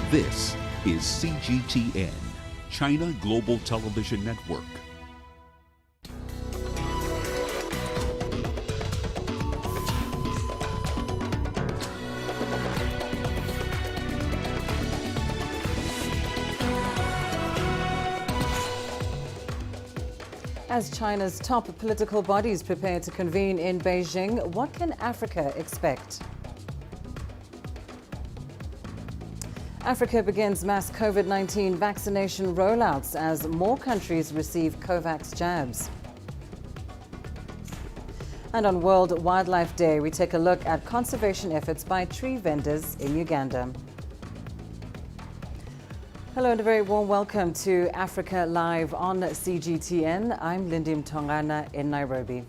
This is CGTN, China Global Television Network. As China's top political bodies prepare to convene in Beijing, what can Africa expect? Africa begins mass COVID-19 vaccination rollouts as more countries receive COVAX jabs. And on World Wildlife Day, we take a look at conservation efforts by tree vendors in Uganda. Hello and a very warm welcome to Africa Live on CGTN. I'm Lindy Mtongana in Nairobi.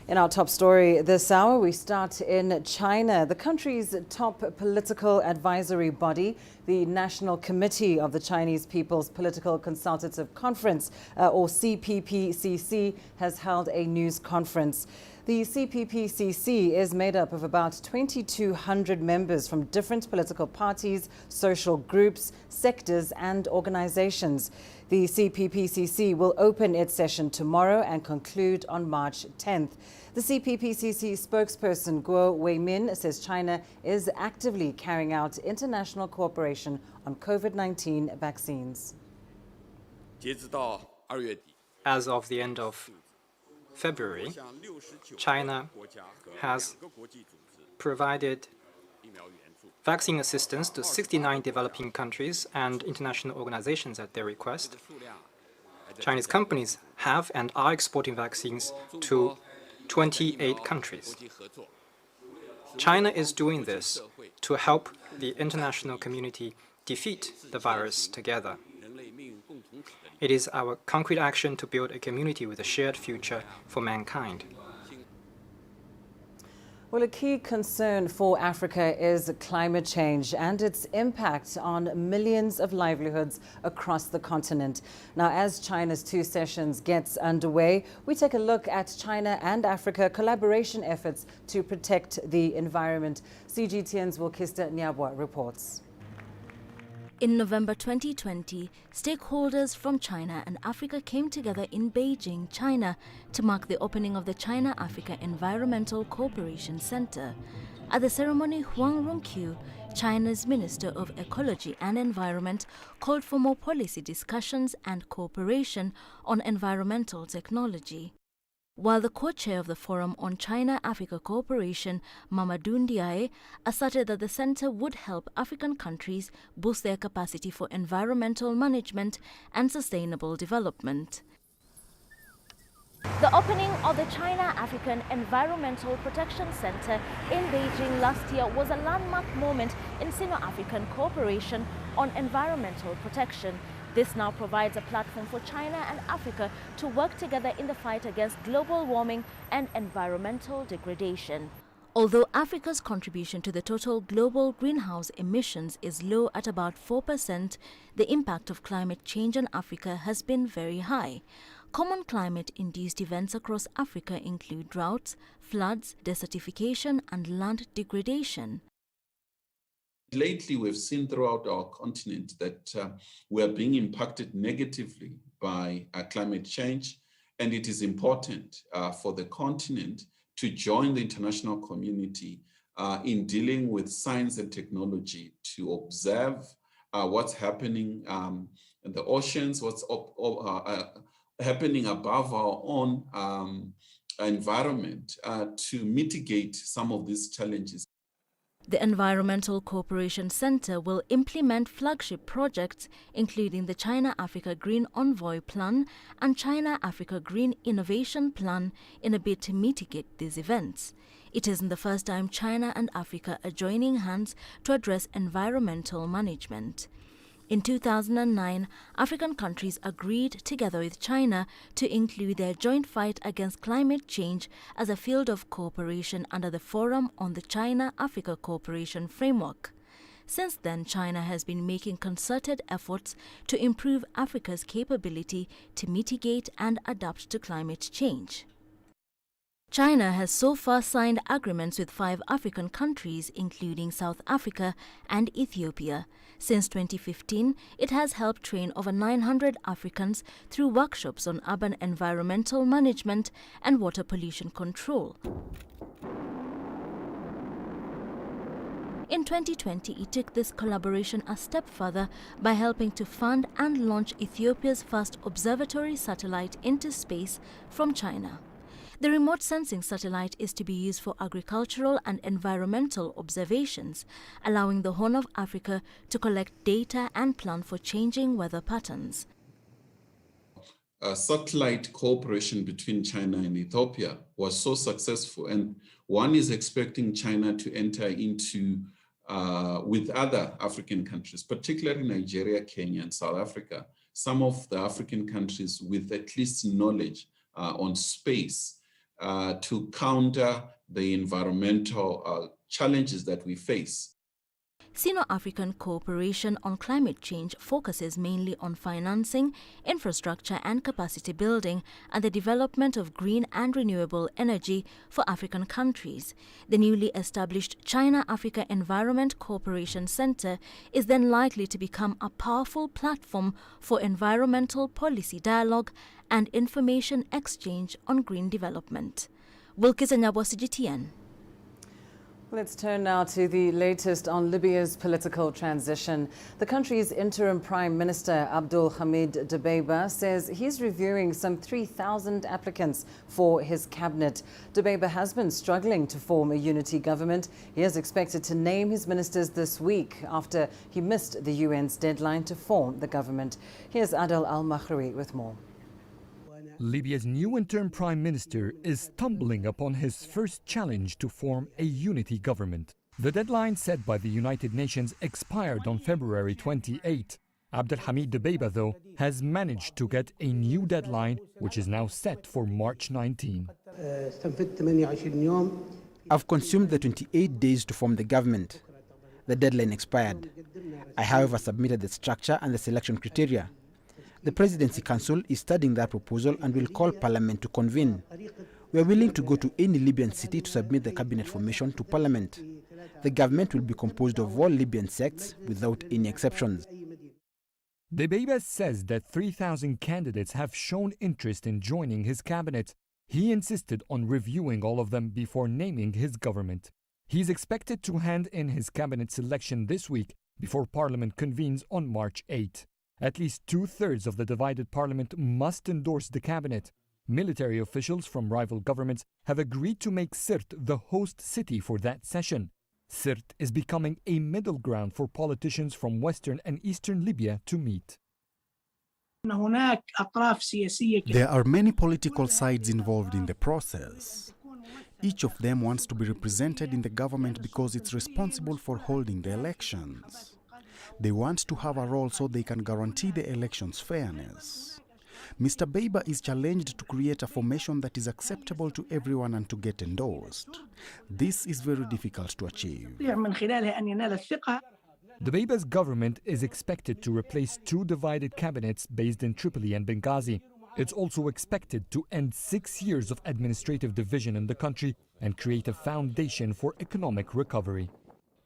In our top story this hour, we start in China. The country's top political advisory body, the National Committee of the Chinese People's Political Consultative Conference, or CPPCC, has held a news conference. The CPPCC is made up of about 2,200 members from different political parties, social groups, sectors and organizations. The CPPCC will open its session tomorrow and conclude on March 10th. The CPPCC spokesperson Guo Weimin says China is actively carrying out international cooperation on COVID-19 vaccines. As of the end of February, China has provided vaccine assistance to 69 developing countries and international organizations at their request. Chinese companies have and are exporting vaccines to 28 countries. China is doing this to help the international community defeat the virus together. It is our concrete action to build a community with a shared future for mankind. Well, a key concern for Africa is climate change and its impact on millions of livelihoods across the continent. Now, as China's two sessions gets underway, we take a look at China and Africa collaboration efforts to protect the environment. CGTN's Wilkista Nyabwa reports. In November 2020, stakeholders from China and Africa came together in Beijing, China, to mark the opening of the China-Africa Environmental Cooperation Center. At the ceremony, Huang Rongqiu, China's Minister of Ecology and Environment, called for more policy discussions and cooperation on environmental technology. While the co-chair of the Forum on China-Africa Cooperation, Mamadou Ndiaye, asserted that the center would help African countries boost their capacity for environmental management and sustainable development. The opening of the China-African Environmental Protection Center in Beijing last year was a landmark moment in Sino-African cooperation on environmental protection. This now provides a platform for China and Africa to work together in the fight against global warming and environmental degradation. Although Africa's contribution to the total global greenhouse emissions is low at about 4%, the impact of climate change on Africa has been very high. Common climate-induced events across Africa include droughts, floods, desertification, and land degradation. Lately, we've seen throughout our continent that we are being impacted negatively by climate change, and it is important for the continent to join the international community in dealing with science and technology to observe what's happening in the oceans, what's happening above our own environment to mitigate some of these challenges. The Environmental Cooperation Center will implement flagship projects including the China-Africa Green Envoy Plan and China-Africa Green Innovation Plan in a bid to mitigate these events. It isn't the first time China and Africa are joining hands to address environmental management. In 2009, African countries agreed together with China to include their joint fight against climate change as a field of cooperation under the Forum on the China-Africa Cooperation Framework. Since then, China has been making concerted efforts to improve Africa's capability to mitigate and adapt to climate change. China has so far signed agreements with 5 African countries, including South Africa and Ethiopia. Since 2015, it has helped train over 900 Africans through workshops on urban environmental management and water pollution control. In 2020, it took this collaboration a step further by helping to fund and launch Ethiopia's first observatory satellite into space from China. The remote sensing satellite is to be used for agricultural and environmental observations, allowing the Horn of Africa to collect data and plan for changing weather patterns. Satellite cooperation between China and Ethiopia was so successful, and one is expecting China to enter into with other African countries, particularly Nigeria, Kenya, and South Africa, some of the African countries with at least knowledge on space to counter the environmental challenges that we face. Sino-African cooperation on climate change focuses mainly on financing, infrastructure and capacity building, and the development of green and renewable energy for African countries. The newly established China-Africa Environment Cooperation Center is then likely to become a powerful platform for environmental policy dialogue and information exchange on green development. Wilkis Anyabwa, CGTN. Let's turn now to the latest on Libya's political transition. The country's interim Prime Minister, Abdul Hamid Dbeibah, says he's reviewing some 3,000 applicants for his cabinet. Dbeibah has been struggling to form a unity government. He is expected to name his ministers this week after he missed the UN's deadline to form the government. Here's Adel Al-Makhraoui with more. Libya's new interim prime minister is stumbling upon his first challenge to form a unity government. The deadline set by the United Nations expired on February 28. Abdul Hamid Dbeibah, though, has managed to get a new deadline, which is now set for March 19. I've consumed the 28 days to form the government. The deadline expired. I, however, submitted the structure and the selection criteria. The Presidency Council is studying that proposal and will call Parliament to convene. We are willing to go to any Libyan city to submit the cabinet formation to Parliament. The government will be composed of all Libyan sects without any exceptions. Dbeibah says that 3,000 candidates have shown interest in joining his cabinet. He insisted on reviewing all of them before naming his government. He's expected to hand in his cabinet selection this week before Parliament convenes on March 8. At least 2/3 of the divided parliament must endorse the cabinet. Military officials from rival governments have agreed to make Sirte the host city for that session. Sirte is becoming a middle ground for politicians from western and eastern Libya to meet. There are many political sides involved in the process. Each of them wants to be represented in the government because it's responsible for holding the elections. They want to have a role so they can guarantee the election's fairness. Mr. Dbeibah is challenged to create a formation that is acceptable to everyone and to get endorsed. This is very difficult to achieve. Dbeibah's government is expected to replace 2 divided cabinets based in Tripoli and Benghazi. It's also expected to end 6 years of administrative division in the country and create a foundation for economic recovery.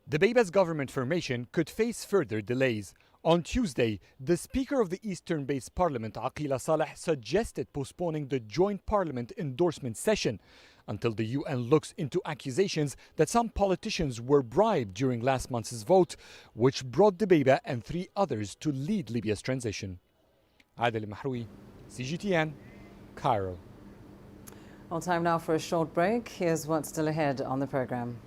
Dbeibah's government formation could face further delays. On Tuesday, the Speaker of the Eastern-based Parliament, Aqila Saleh, suggested postponing the joint Parliament endorsement session until the UN looks into accusations that some politicians were bribed during last month's vote, which brought Dbeibah and 3 others to lead Libya's transition. Adel Al-Makhraoui, CGTN, Cairo. Well, time now for a short break. Here's what's still ahead on the program.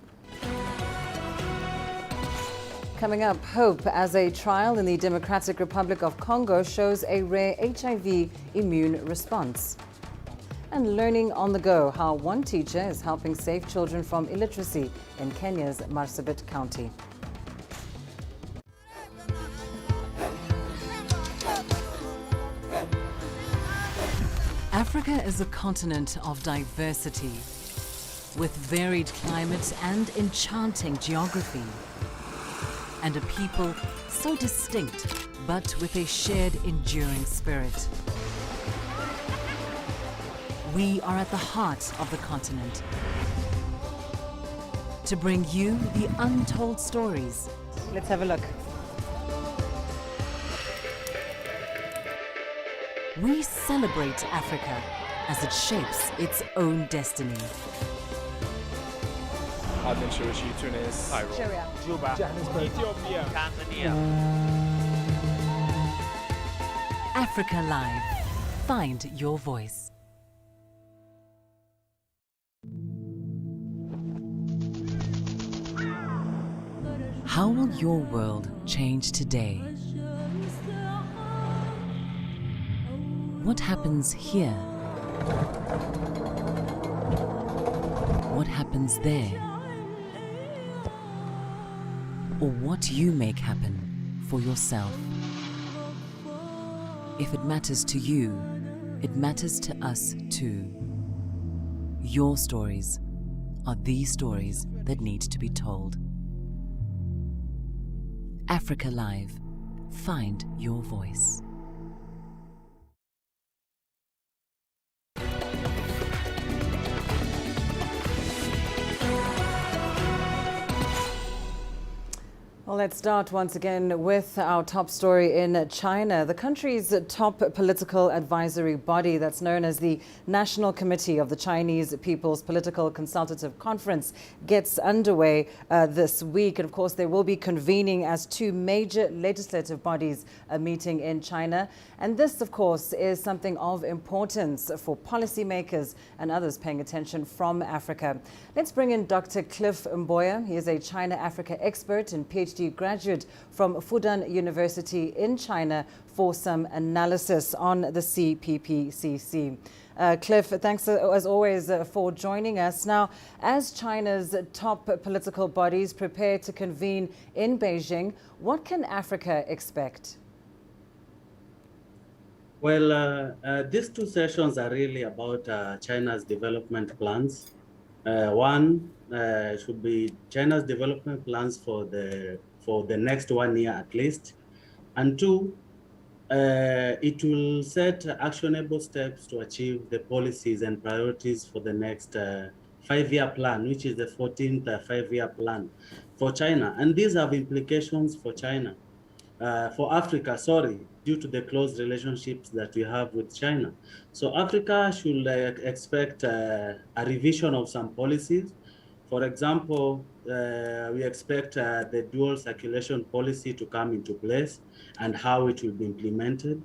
Coming up, hope as a trial in the Democratic Republic of Congo shows a rare HIV immune response. And learning on the go, how one teacher is helping save children from illiteracy in Kenya's Marsabit County. Africa is a continent of diversity, with varied climates and enchanting geography. And a people so distinct, but with a shared enduring spirit. we are at the heart of the continent. To bring you the untold stories. Let's have a look. We celebrate Africa as it shapes its own destiny. Tunis, Cairo, Juba, Ethiopia, Tanzania. Africa Live. Find your voice. How will your world change today? What happens here? What happens there? Or what you make happen for yourself? If it matters to you, it matters to us too. Your stories are the stories that need to be told. Africa Live. Find your voice. Well, let's start once again with our top story in China. The country's top political advisory body, that's known as the National Committee of the Chinese People's Political Consultative Conference, gets underway this week. And of course, they will be convening as two major legislative bodies meeting in China. And this, of course, is something of importance for policymakers and others paying attention from Africa. Let's bring in Dr. Cliff Mboya. He is a China-Africa expert and PhD graduate from Fudan University in China for some analysis on the CPPCC. Cliff, thanks as always for joining us. Now, as China's top political bodies prepare to convene in Beijing, what can Africa expect? Well, these two sessions are really about China's development plans. One should be China's development plans for the next 1 year at least, and two, it will set actionable steps to achieve the policies and priorities for the next 5-year plan, which is the 14th 5-year plan for China. And these have implications for China, for Africa, due to the close relationships that we have with China. So Africa should expect a revision of some policies. For example, we expect the dual circulation policy to come into place and how it will be implemented.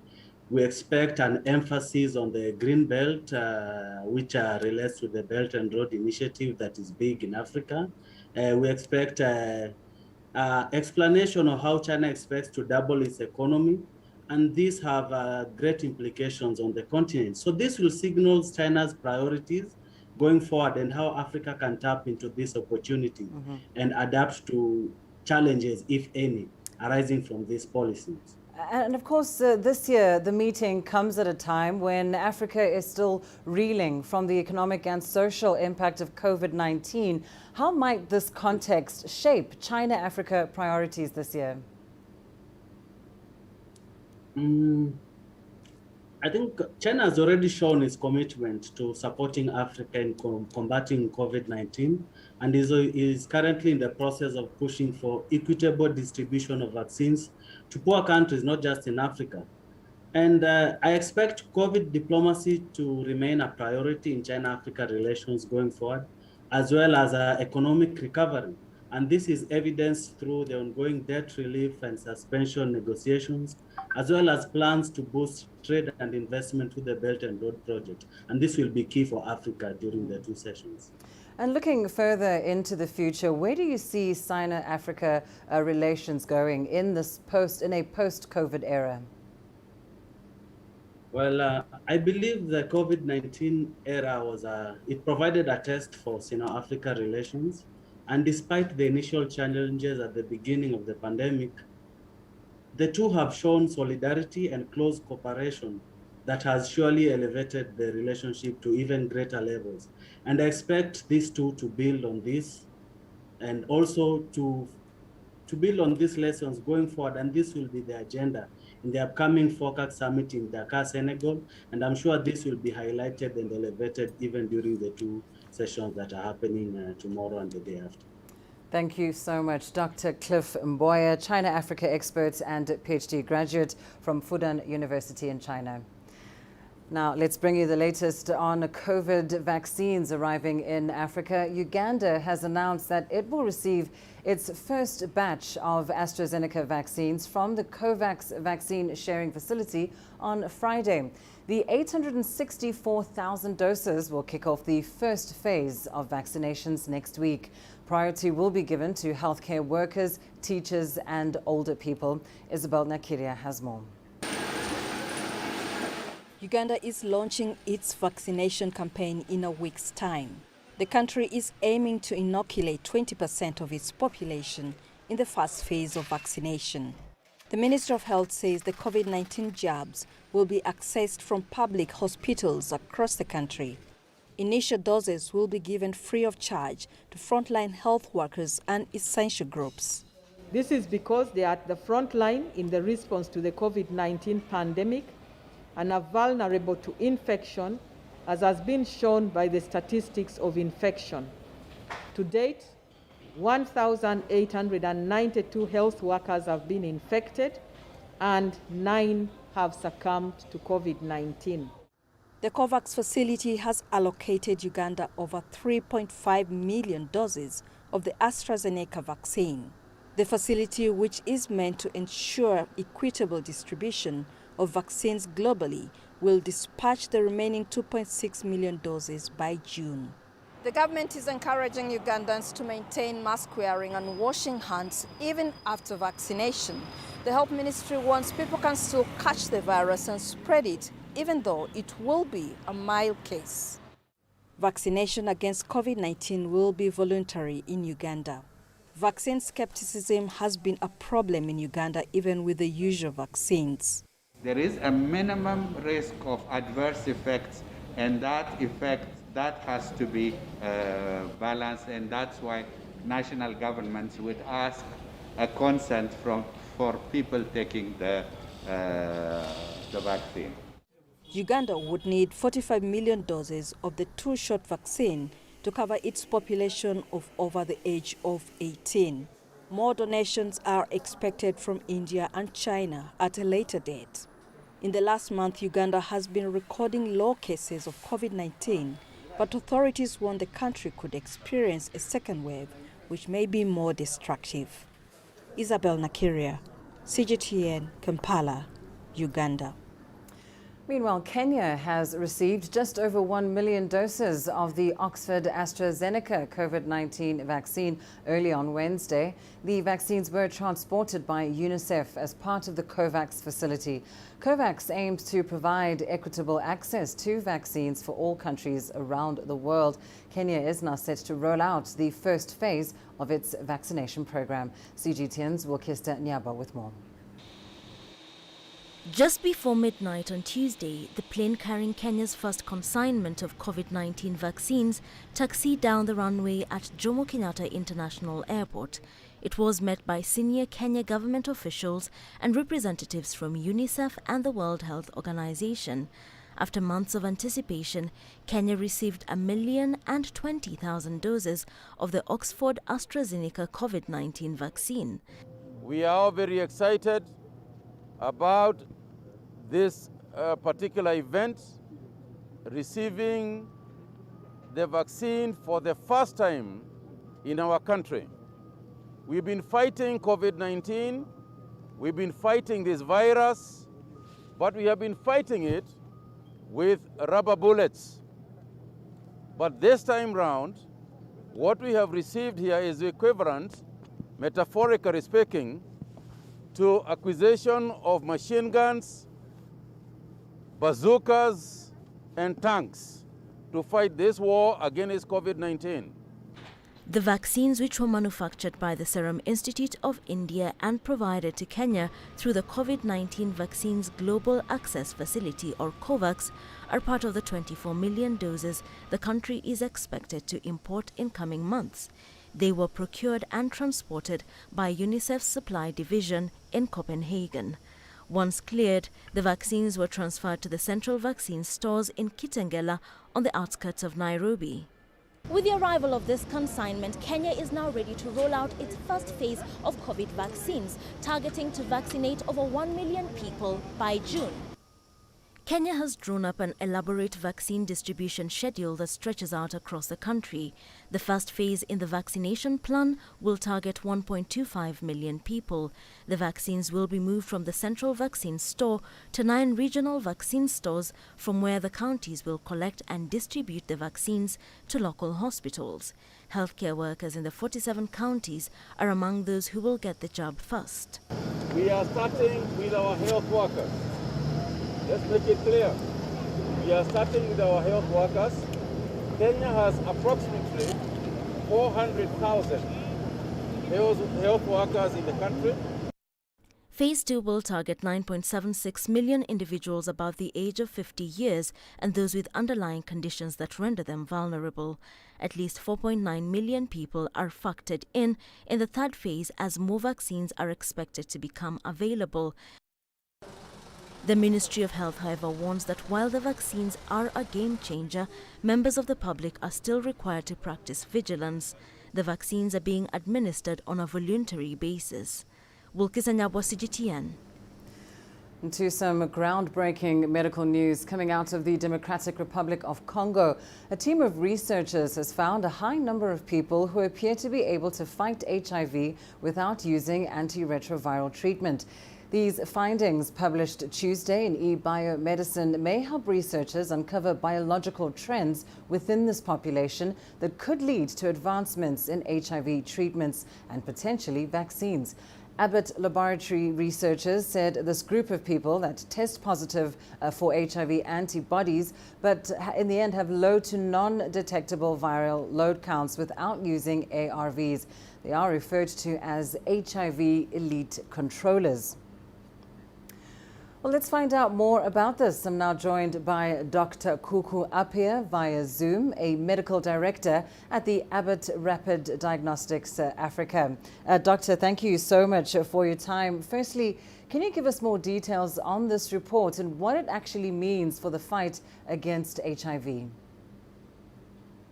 We expect an emphasis on the Green Belt, which relates to the Belt and Road Initiative that is big in Africa. We expect explanation of how China expects to double its economy, and these have great implications on the continent. So this will signal China's priorities going forward and how Africa can tap into this opportunity and adapt to challenges, if any, arising from these policies. And of course, this year, the meeting comes at a time when Africa is still reeling from the economic and social impact of COVID-19. How might this context shape China-Africa priorities this year? I think China has already shown its commitment to supporting Africa in combating COVID-19 and is currently in the process of pushing for equitable distribution of vaccines to poor countries, not just in Africa. And I expect COVID diplomacy to remain a priority in China-Africa relations going forward, as well as economic recovery. And this is evidenced through the ongoing debt relief and suspension negotiations, as well as plans to boost trade and investment through the Belt and Road project. And this will be key for Africa during the two sessions. And looking further into the future, where do you see China-Africa relations going in a post-COVID era? Well, I believe the COVID-19 era it provided a test for Sino-Africa relations. And despite the initial challenges at the beginning of the pandemic, the two have shown solidarity and close cooperation that has surely elevated the relationship to even greater levels. And I expect these two to build on this and also to build on these lessons going forward. And this will be the agenda in the upcoming FOCAC summit in Dakar, Senegal. And I'm sure this will be highlighted and elevated even during the two sessions that are happening tomorrow and the day after. Thank you so much, Dr. Cliff Mboya, China-Africa expert and PhD graduate from Fudan University in China. Now, let's bring you the latest on COVID vaccines arriving in Africa. Uganda has announced that it will receive its first batch of AstraZeneca vaccines from the COVAX vaccine sharing facility on Friday. The 864,000 doses will kick off the first phase of vaccinations next week. Priority will be given to healthcare workers, teachers and older people. Isabel Nakiria has more. Uganda is launching its vaccination campaign in a week's time. The country is aiming to inoculate 20% of its population in the first phase of vaccination. The Minister of Health says the COVID-19 jabs will be accessed from public hospitals across the country. Initial doses will be given free of charge to frontline health workers and essential groups. This is because they are at the front line in the response to the COVID-19 pandemic and are vulnerable to infection, as has been shown by the statistics of infection. To date, 1,892 health workers have been infected and 9 have succumbed to COVID-19. The COVAX facility has allocated Uganda over 3.5 million doses of the AstraZeneca vaccine. The facility, which is meant to ensure equitable distribution of vaccines globally, will dispatch the remaining 2.6 million doses by June. The government is encouraging Ugandans to maintain mask wearing and washing hands even after vaccination. The Health Ministry warns people can still catch the virus and spread it, even though it will be a mild case. Vaccination against COVID-19 will be voluntary in Uganda. Vaccine skepticism has been a problem in Uganda, even with the usual vaccines. There is a minimum risk of adverse effects, and that effect has to be balanced, and that's why national governments would ask a consent for people taking the vaccine. Uganda would need 45 million doses of the two-shot vaccine to cover its population of over the age of 18. More donations are expected from India and China at a later date. In the last month, Uganda has been recording low cases of COVID-19, but authorities warn the country could experience a second wave, which may be more destructive. Isabel Nakiria, CGTN, Kampala, Uganda. Meanwhile, Kenya has received just over 1 million doses of the Oxford AstraZeneca COVID-19 vaccine early on Wednesday. The vaccines were transported by UNICEF as part of the COVAX facility. COVAX aims to provide equitable access to vaccines for all countries around the world. Kenya is now set to roll out the first phase of its vaccination program. CGTN's Wokista Nyaba with more. Just before midnight on Tuesday, the plane carrying Kenya's first consignment of COVID-19 vaccines taxied down the runway at Jomo Kenyatta International Airport. It was met by senior Kenya government officials and representatives from UNICEF and the World Health Organization. After months of anticipation, Kenya received 1,020,000 doses of the Oxford AstraZeneca COVID-19 vaccine. We are all very excited about this particular event, receiving the vaccine for the first time in our country. We've been fighting COVID-19, we've been fighting this virus, but we have been fighting it with rubber bullets. But this time round, what we have received here is equivalent, metaphorically speaking, to acquisition of machine guns, bazookas, and tanks to fight this war against COVID-19. The vaccines, which were manufactured by the Serum Institute of India and provided to Kenya through the COVID-19 Vaccines Global Access Facility, or COVAX, are part of the 24 million doses the country is expected to import in coming months. They were procured and transported by UNICEF's supply division in Copenhagen. Once cleared, the vaccines were transferred to the central vaccine stores in Kitengela on the outskirts of Nairobi. With the arrival of this consignment, Kenya is now ready to roll out its first phase of COVID vaccines, targeting to vaccinate over 1 million people by June. Kenya has drawn up an elaborate vaccine distribution schedule that stretches out across the country. The first phase in the vaccination plan will target 1.25 million people. The vaccines will be moved from the central vaccine store to 9 regional vaccine stores, from where the counties will collect and distribute the vaccines to local hospitals. Healthcare workers in the 47 counties are among those who will get the jab first. We are starting with our health workers. Let's make it clear. We are starting with our health workers. Kenya has approximately 400,000 health workers in the country. Phase 2 will target 9.76 million individuals above the age of 50 years and those with underlying conditions that render them vulnerable. At least 4.9 million people are factored in the third phase, as more vaccines are expected to become available. The Ministry of Health, however, warns that while the vaccines are a game changer, members of the public are still required to practice vigilance. The vaccines are being administered on a voluntary basis. Wilkisanyabwa, CGTN. To some groundbreaking medical news coming out of the Democratic Republic of Congo. A team of researchers has found a high number of people who appear to be able to fight HIV without using antiretroviral treatment. These findings, published Tuesday in eBiomedicine, may help researchers uncover biological trends within this population that could lead to advancements in HIV treatments and potentially vaccines. Abbott Laboratory researchers said this group of people that test positive for HIV antibodies, but in the end have low to non-detectable viral load counts without using ARVs. They are referred to as HIV elite controllers. Well, let's find out more about this. I'm now joined by Dr. Kuku Appiah via Zoom, a medical director at the Abbott Rapid Diagnostics Africa. Doctor, thank you so much for your time. Firstly, can you give us more details on this report and what it actually means for the fight against HIV?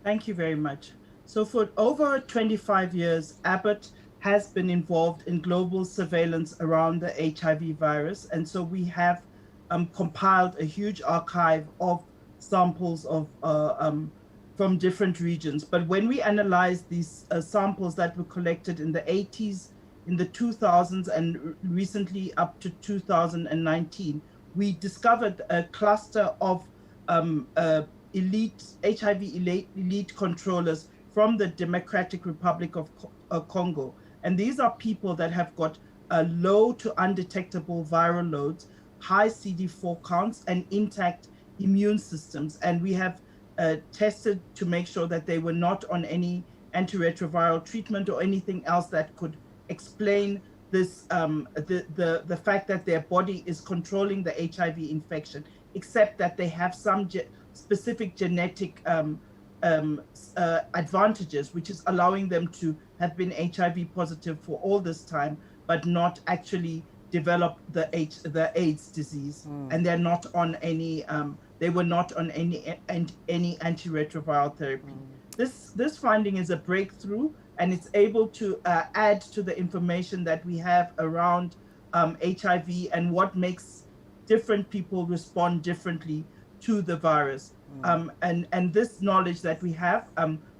Thank you very much. So for over 25 years, Abbott has been involved in global surveillance around the HIV virus. And so we have compiled a huge archive of samples of from different regions. But when we analyzed these samples that were collected in the 80s, in the 2000s, and recently up to 2019, we discovered a cluster of elite HIV elite controllers from the Democratic Republic of Congo. And these are people that have got low to undetectable viral loads, high CD4 counts, and intact immune systems. And we have tested to make sure that they were not on any antiretroviral treatment or anything else that could explain this, the fact that their body is controlling the HIV infection, except that they have some specific genetic advantages, which is allowing them to have been HIV positive for all this time, but not actually develop the AIDS disease. And they're not on any, they were not on any antiretroviral therapy. This finding is a breakthrough, and it's able to add to the information that we have around HIV and what makes different people respond differently to the virus. And this knowledge that we have,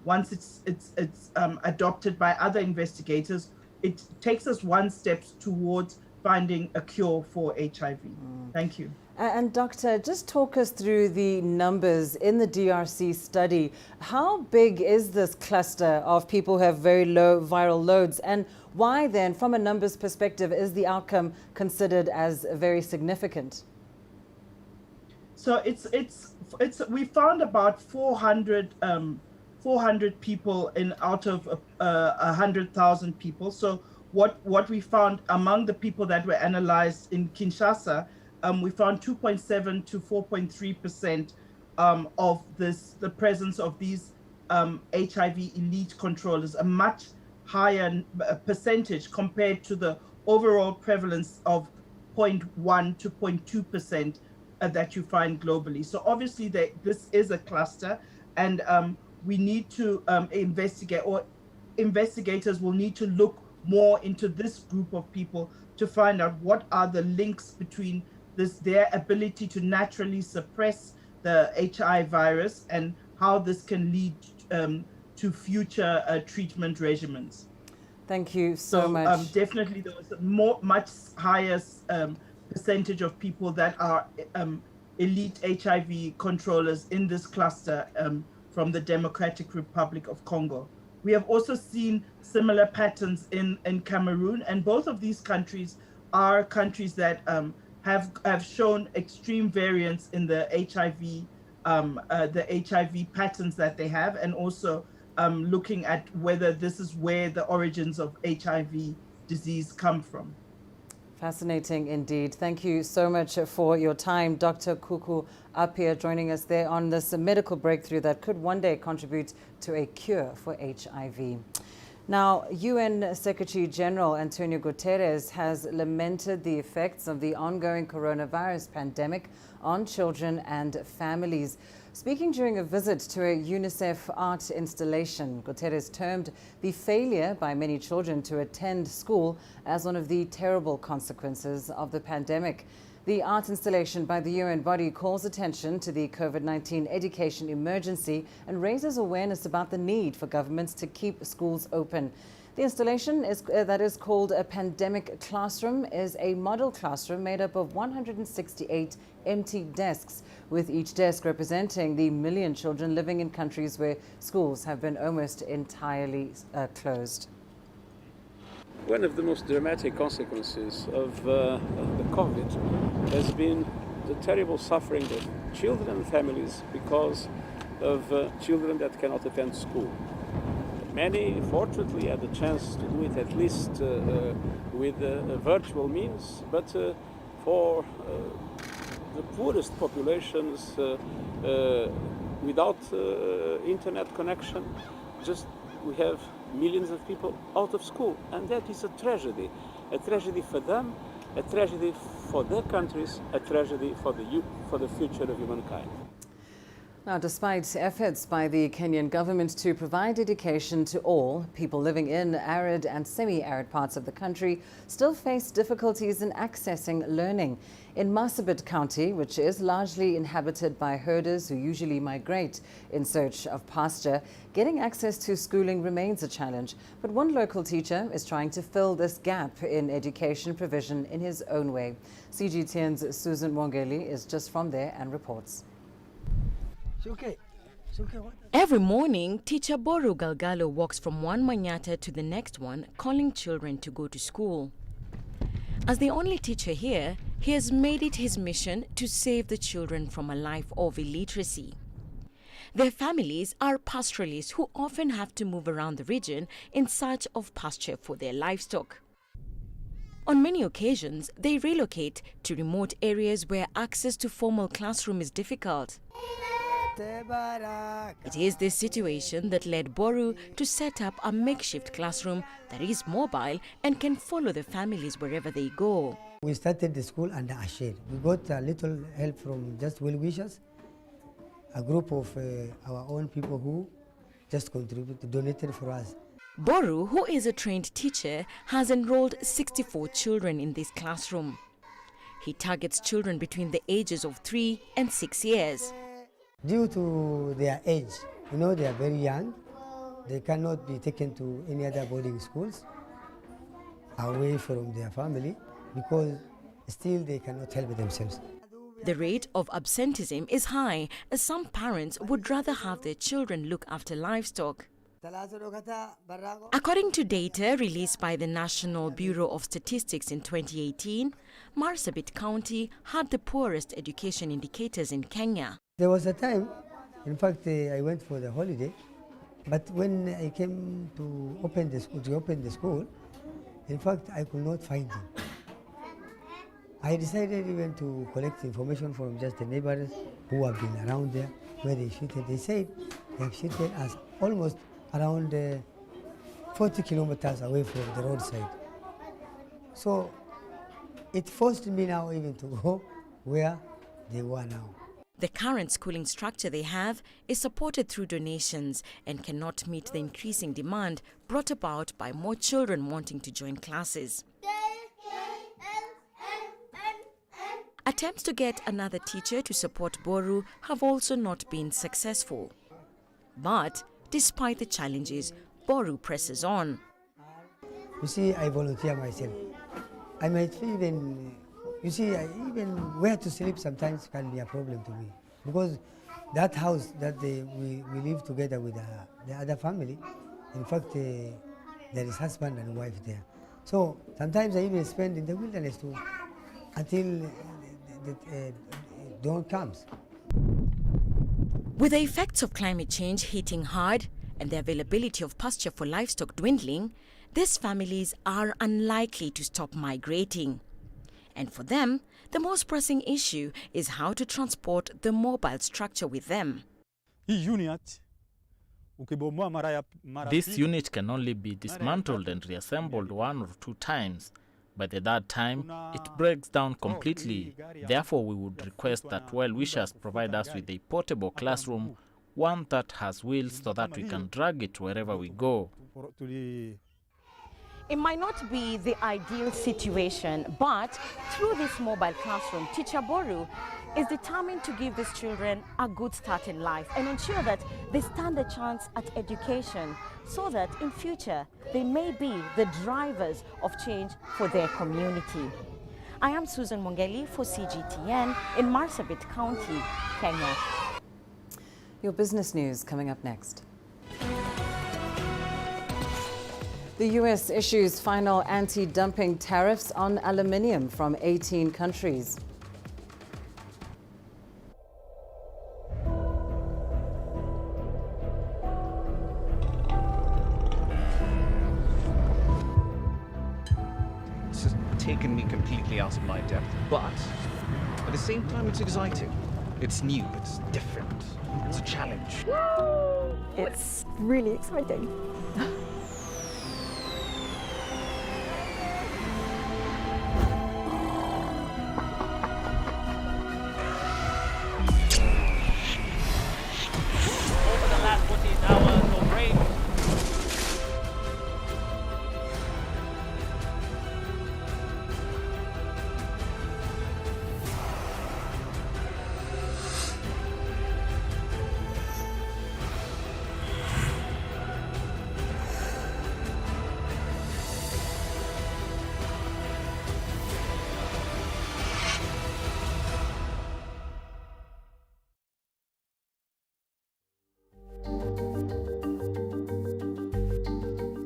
once it's adopted by other investigators, it takes us one step towards finding a cure for HIV. Thank you. And Doctor, just talk us through the numbers in the DRC study. How big is this cluster of people who have very low viral loads, and why then, from a numbers perspective, is the outcome considered as very significant? So we found about 400 people out of 100,000 people. So what we found among the people that were analyzed in Kinshasa, we found 2.7 to 4.3% of the presence of these HIV elite controllers, a much higher percentage compared to the overall prevalence of 0.1 to 0.2% that you find globally. So obviously this is a cluster, and we need to investigate, or investigators will need to look more into this group of people to find out what are the links between their ability to naturally suppress the HIV virus and how this can lead to future treatment regimens. Thank you so much. Definitely there was a much higher percentage of people that are elite HIV controllers in this cluster from the Democratic Republic of Congo. We have also seen similar patterns in Cameroon, and both of these countries are countries that have shown extreme variance in the HIV patterns that they have, and also looking at whether this is where the origins of HIV disease come from. Fascinating indeed. Thank you so much for your time, Dr. Kuku Appiah, joining us there on this medical breakthrough that could one day contribute to a cure for HIV. Now, UN Secretary General Antonio Guterres has lamented the effects of the ongoing coronavirus pandemic on children and families. Speaking during a visit to a UNICEF art installation, Guterres termed the failure by many children to attend school as one of the terrible consequences of the pandemic. The art installation by the UN body calls attention to the COVID-19 education emergency and raises awareness about the need for governments to keep schools open. The installation that is called a pandemic classroom is a model classroom made up of 168 empty desks, with each desk representing the million children living in countries where schools have been almost entirely closed. One of the most dramatic consequences of the COVID has been the terrible suffering of children and families because of children that cannot attend school. Many, fortunately, had the chance to do it at least with virtual means, but for the poorest populations without internet connection, we have millions of people out of school, and that is a tragedy for them, a tragedy for their countries, a tragedy for the future of humankind. Now, despite efforts by the Kenyan government to provide education to all, people living in arid and semi-arid parts of the country still face difficulties in accessing learning. In Marsabit County, which is largely inhabited by herders who usually migrate in search of pasture, getting access to schooling remains a challenge. But one local teacher is trying to fill this gap in education provision in his own way. CGTN's Susan Mwongeli is just from there and reports. Every morning, teacher Boru Galgalo walks from one manyata to the next one, calling children to go to school. As the only teacher here, he has made it his mission to save the children from a life of illiteracy. Their families are pastoralists who often have to move around the region in search of pasture for their livestock. On many occasions, they relocate to remote areas where access to formal classroom is difficult. It is this situation that led Boru to set up a makeshift classroom that is mobile and can follow the families wherever they go. We started the school under a shade. We got a little help from just well-wishers, a group of our own people who just donated for us. Boru, who is a trained teacher, has enrolled 64 children in this classroom. He targets children between the ages of 3 and 6 years. Due to their age, they are very young. They cannot be taken to any other boarding schools away from their family because still they cannot help themselves. The rate of absenteeism is high, as some parents would rather have their children look after livestock. According to data released by the National Bureau of Statistics in 2018, Marsabit County had the poorest education indicators in Kenya. There was a time, in fact, I went for the holiday, but when I came to open the school, in fact, I could not find him. I decided even to collect information from just the neighbors who have been around there, where they shooted. They said they have shooted us almost around 40 kilometers away from the roadside. So it forced me now even to go where they were now. The current schooling structure they have is supported through donations and cannot meet the increasing demand brought about by more children wanting to join classes. Attempts to get another teacher to support Boru have also not been successful. But despite the challenges, Boru presses on. You see, I volunteer myself. I might even, you see, even where to sleep sometimes can be a problem to me. Because that house that we live together with the other family, in fact, there is husband and wife there. So sometimes I even spend in the wilderness too, until the dawn comes. With the effects of climate change hitting hard and the availability of pasture for livestock dwindling, these families are unlikely to stop migrating. And for them, the most pressing issue is how to transport the mobile structure with them. This unit can only be dismantled and reassembled 1 or 2 times. By the third time, it breaks down completely. Therefore, we would request that well-wishers provide us with a portable classroom, one that has wheels so that we can drag it wherever we go. It might not be the ideal situation, but through this mobile classroom, Teacher Boru is determined to give these children a good start in life and ensure that they stand a chance at education so that in future they may be the drivers of change for their community. I am Susan Mongeli for CGTN in Marsabit County, Kenya. Your business news coming up next. The US issues final anti-dumping tariffs on aluminium from 18 countries. It's just taken me completely out of my depth, but at the same time it's exciting. It's new, it's different, it's a challenge. It's really exciting.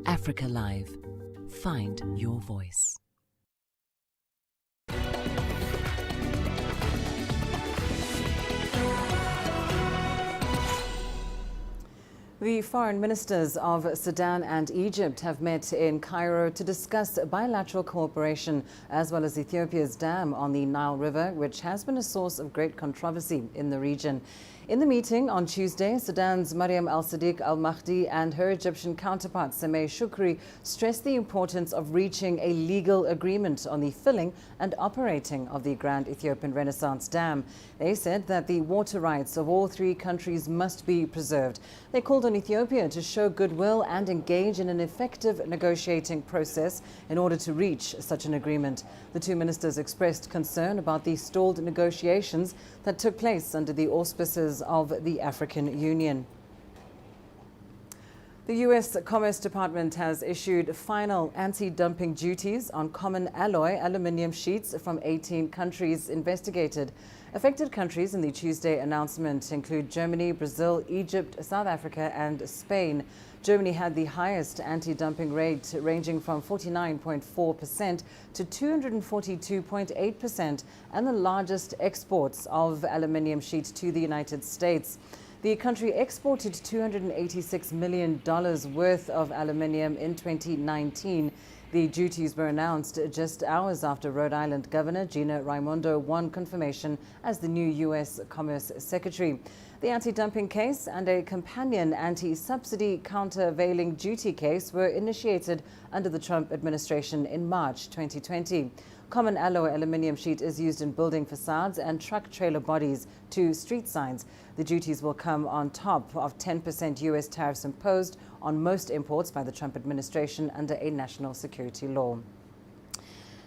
Africa Live. Find your voice. The foreign ministers of Sudan and Egypt have met in Cairo to discuss bilateral cooperation as well as Ethiopia's dam on the Nile River, which has been a source of great controversy in the region. In the meeting on Tuesday, Sudan's Mariam al-Sadiq al-Mahdi and her Egyptian counterpart Sameh Shukri stressed the importance of reaching a legal agreement on the filling and operating of the Grand Ethiopian Renaissance Dam. They said that the water rights of all three countries must be preserved. They called on Ethiopia to show goodwill and engage in an effective negotiating process in order to reach such an agreement. The two ministers expressed concern about the stalled negotiations that took place under the auspices of the African Union. The U.S. Commerce Department has issued final anti-dumping duties on common alloy aluminium sheets from 18 countries investigated. Affected countries in the Tuesday announcement include Germany, Brazil, Egypt, South Africa and Spain. Germany had the highest anti-dumping rate, ranging from 49.4% to 242.8%, and the largest exports of aluminium sheet to the United States. The country exported $286 million worth of aluminium in 2019. The duties were announced just hours after Rhode Island Governor Gina Raimondo won confirmation as the new U.S. Commerce Secretary. The anti-dumping case and a companion anti-subsidy countervailing duty case were initiated under the Trump administration in March 2020. Common alloy aluminium sheet is used in building facades and truck trailer bodies to street signs. The duties will come on top of 10% U.S. tariffs imposed on most imports by the Trump administration under a national security law.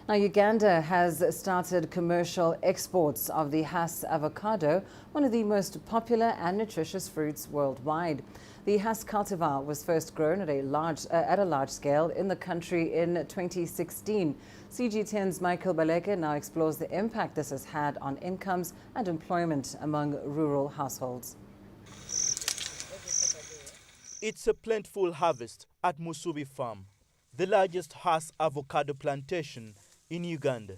Now, Uganda has started commercial exports of the Hass avocado, one of the most popular and nutritious fruits worldwide. The Hass cultivar was first grown at a large scale in the country in 2016. CGTN's Michael Baleke now explores the impact this has had on incomes and employment among rural households. It's a plentiful harvest at Musubi Farm, the largest Hass avocado plantation in Uganda.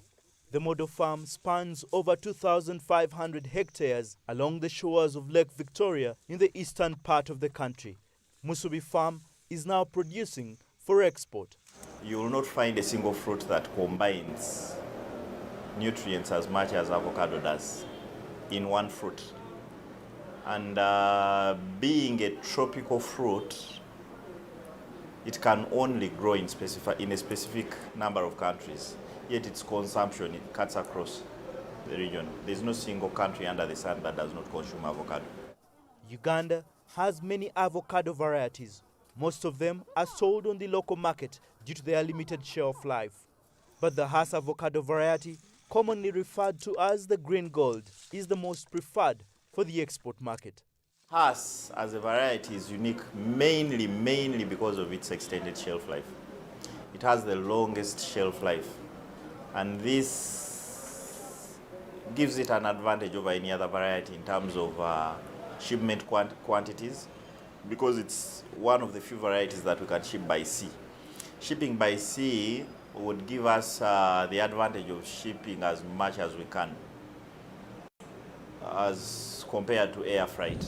The model farm spans over 2,500 hectares along the shores of Lake Victoria in the eastern part of the country. Musubi Farm is now producing for export. You will not find a single fruit that combines nutrients as much as avocado does in one fruit. And being a tropical fruit, it can only grow in a specific number of countries. Yet its consumption, it cuts across the region. There's no single country under the sun that does not consume avocado. Uganda has many avocado varieties. Most of them are sold on the local market due to their limited shelf life. But the Hass avocado variety, commonly referred to as the green gold, is the most preferred for the export market. Hass as a variety is unique mainly because of its extended shelf life. It has the longest shelf life. And this gives it an advantage over any other variety in terms of shipment quantities, because it's one of the few varieties that we can ship by sea. Shipping by sea would give us the advantage of shipping as much as we can, as compared to air freight.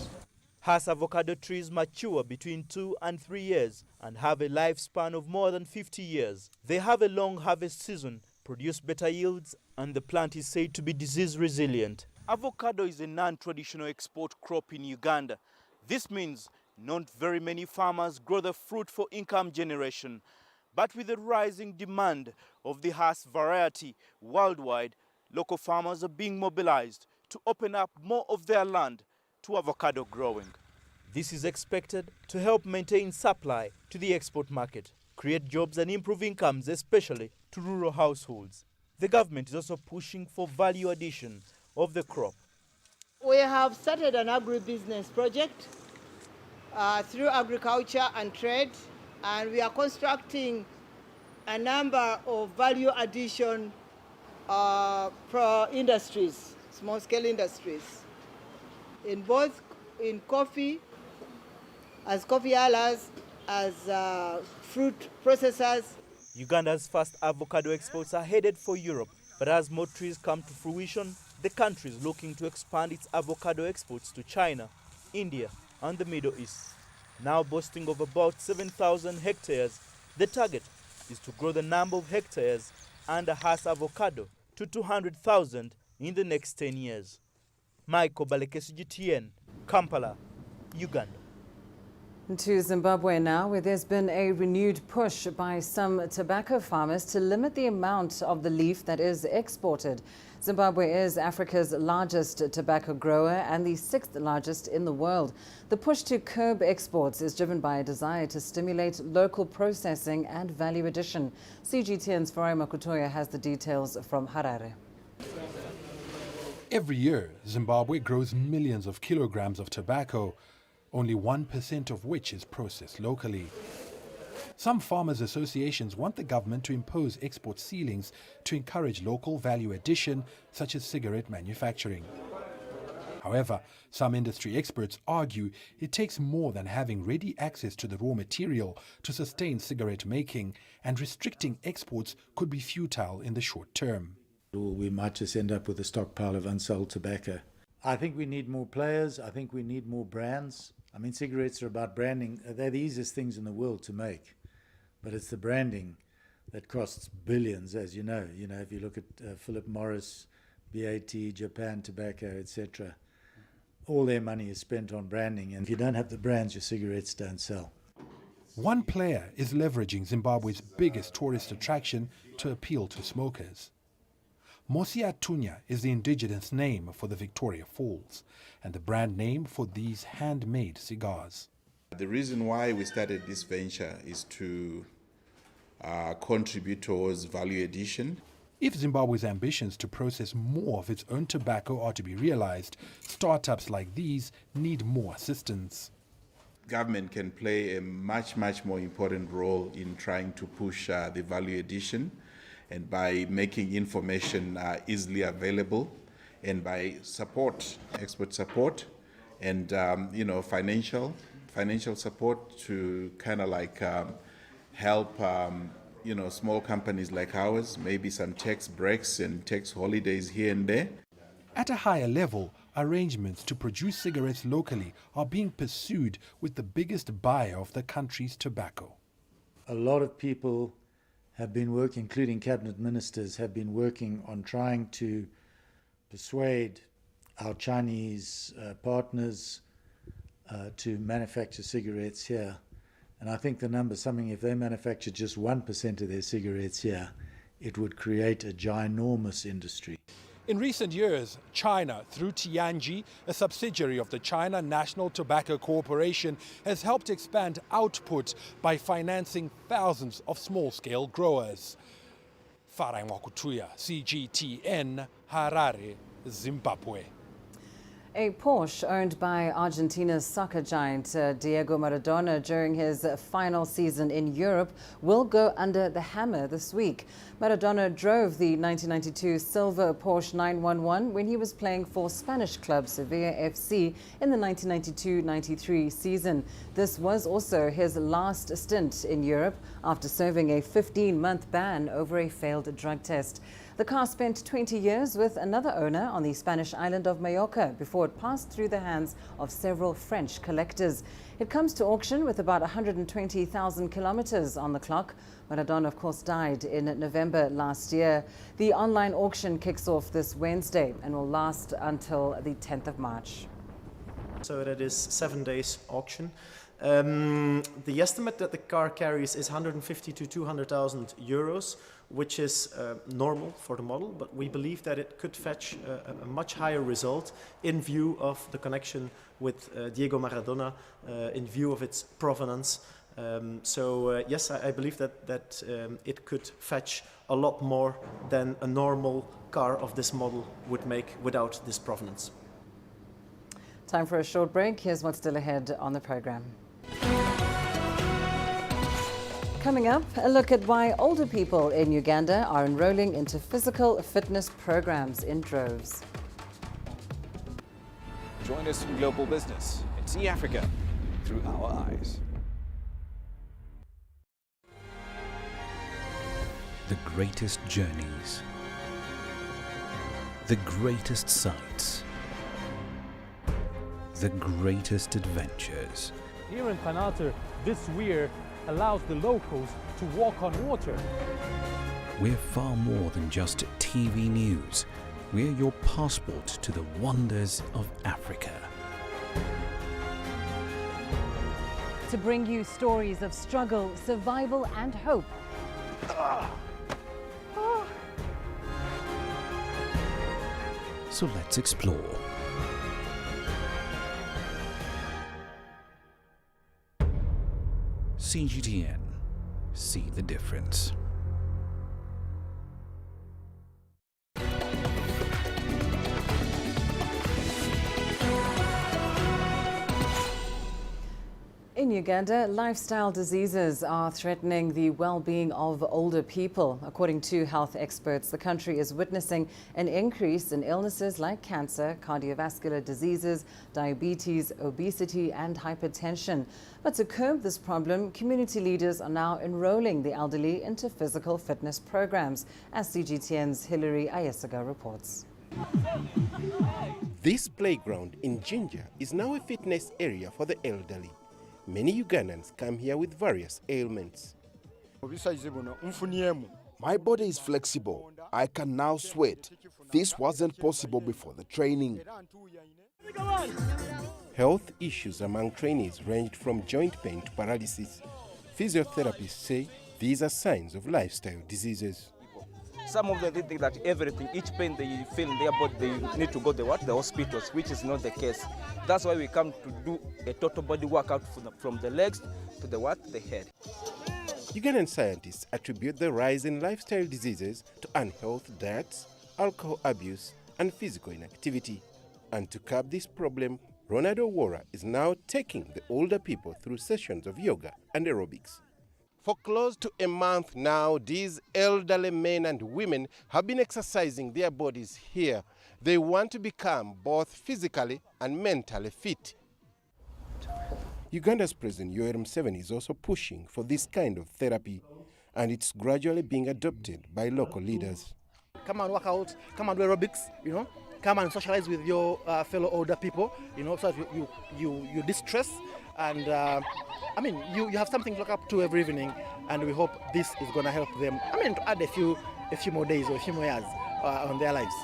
Hass avocado trees mature between 2 and 3 years and have a lifespan of more than 50 years. They have a long harvest season, produce better yields, and the plant is said to be disease resilient. Avocado is a non-traditional export crop in Uganda. This means not very many farmers grow the fruit for income generation. But with the rising demand of the Hass variety worldwide, local farmers are being mobilized to open up more of their land to avocado growing. This is expected to help maintain supply to the export market, create jobs and improve incomes, especially to rural households. The government is also pushing for value addition of the crop. We have started an agribusiness project through agriculture and trade, and we are constructing a number of value addition industries, small-scale industries, in coffee, as coffee allers, as fruit processors. Uganda's first avocado exports are headed for Europe, but as more trees come to fruition, the country is looking to expand its avocado exports to China, India, and the Middle East. Now boasting of about 7,000 hectares, the target is to grow the number of hectares under Hass avocado to 200,000 in the next 10 years. Michael Baleke, CGTN, Kampala, Uganda. To Zimbabwe now, where there's been a renewed push by some tobacco farmers to limit the amount of the leaf that is exported. Zimbabwe is Africa's largest tobacco grower and the 6th largest in the world. The push to curb exports is driven by a desire to stimulate local processing and value addition. CGTN's Farai Makutoya has the details from Harare. Every year, Zimbabwe grows millions of kilograms of tobacco, only 1% of which is processed locally. Some farmers' associations want the government to impose export ceilings to encourage local value addition, such as cigarette manufacturing. However, some industry experts argue it takes more than having ready access to the raw material to sustain cigarette making, and restricting exports could be futile in the short term. We might just end up with a stockpile of unsold tobacco. I think we need more players. I think we need more brands. I mean, cigarettes are about branding. They're the easiest things in the world to make, but it's the branding that costs billions, as you know. You know, if you look at Philip Morris, BAT, Japan Tobacco, etc., all their money is spent on branding, and if you don't have the brands, your cigarettes don't sell. One player is leveraging Zimbabwe's biggest tourist attraction to appeal to smokers. Mosia Tunya is the indigenous name for the Victoria Falls and the brand name for these handmade cigars. The reason why we started this venture is to contribute towards value addition. If Zimbabwe's ambitions to process more of its own tobacco are to be realized, startups like these need more assistance. Government can play a much more important role in trying to push the value addition, and by making information easily available, and by expert support, and financial support to kind of like help small companies like ours, maybe some tax breaks and tax holidays here and there. At a higher level, arrangements to produce cigarettes locally are being pursued with the biggest buyer of the country's tobacco. A lot of people have been working, including cabinet ministers, have been working on trying to persuade our Chinese partners to manufacture cigarettes here. And I think the number, something, if they manufacture just 1% of their cigarettes here, it would create a ginormous industry. In recent years, China, through Tianji, a subsidiary of the China National Tobacco Corporation, has helped expand output by financing thousands of small-scale growers. Farai Mwakutuya, CGTN, Harare, Zimbabwe. A Porsche owned by Argentina's soccer giant Diego Maradona during his final season in Europe will go under the hammer this week. Maradona drove the 1992 silver Porsche 911 when he was playing for Spanish club Sevilla FC in the 1992-93 season. This was also his last stint in Europe after serving a 15-month ban over a failed drug test. The car spent 20 years with another owner on the Spanish island of Mallorca before it passed through the hands of several French collectors. It comes to auction with about 120,000 kilometers on the clock. Maradona, of course, died in November last year. The online auction kicks off this Wednesday and will last until the 10th of March. So that is 7 days auction. The estimate that the car carries is 150 to 200,000 euros, which is normal for the model, but we believe that it could fetch a much higher result in view of the connection with Diego Maradona, in view of its provenance. Yes, I believe that it could fetch a lot more than a normal car of this model would make without this provenance. Time for a short break. Here's what's still ahead on the program. Coming up, a look at why older people in Uganda are enrolling into physical fitness programs in droves. Join us in global business and see Africa through our eyes. The greatest journeys, the greatest sights, the greatest adventures. Here in Panata, this weir allows the locals to walk on water. We're far more than just TV news. We're your passport to the wonders of Africa. To bring you stories of struggle, survival and hope. So let's explore. CGTN. See the difference. In Uganda, lifestyle diseases are threatening the well-being of older people. According to health experts, the country is witnessing an increase in illnesses like cancer, cardiovascular diseases, diabetes, obesity and hypertension. But to curb this problem, community leaders are now enrolling the elderly into physical fitness programs, as CGTN's Hilary Ayasaga reports. This playground in Jinja is now a fitness area for the elderly. Many Ugandans come here with various ailments. My body is flexible. I can now sweat. This wasn't possible before the training. Health issues among trainees ranged from joint pain to paralysis. Physiotherapists say these are signs of lifestyle diseases. Some of them think that everything, each pain they feel in their body, they need to go to the hospitals, which is not the case. That's why we come to do a total body workout from the legs to the head. Ugandan scientists attribute the rise in lifestyle diseases to unhealthy diets, alcohol abuse, and physical inactivity. And to curb this problem, Ronald Owora is now taking the older people through sessions of yoga and aerobics. For close to a month now, these elderly men and women have been exercising their bodies here. They want to become both physically and mentally fit. Uganda's President Yoweri Museveni is also pushing for this kind of therapy, and it's gradually being adopted by local leaders. Come and work out, come and do aerobics, come and socialize with your fellow older people, so that you distress, and you have something to look up to every evening, and we hope this is going to help them, to add a few more days or a few more years on their lives.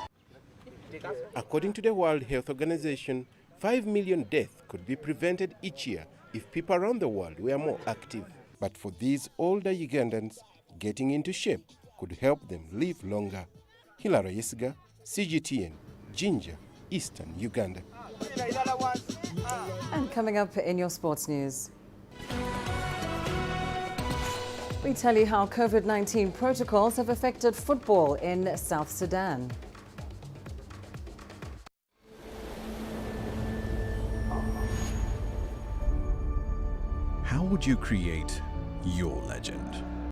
According to the World Health Organization, 5 million deaths could be prevented each year if people around the world were more active. But for these older Ugandans, getting into shape could help them live longer. Hilary Yesiga, CGTN, Jinja, Eastern Uganda. And coming up in your sports news, we tell you how COVID-19 protocols have affected football in South Sudan. How would you create your legend?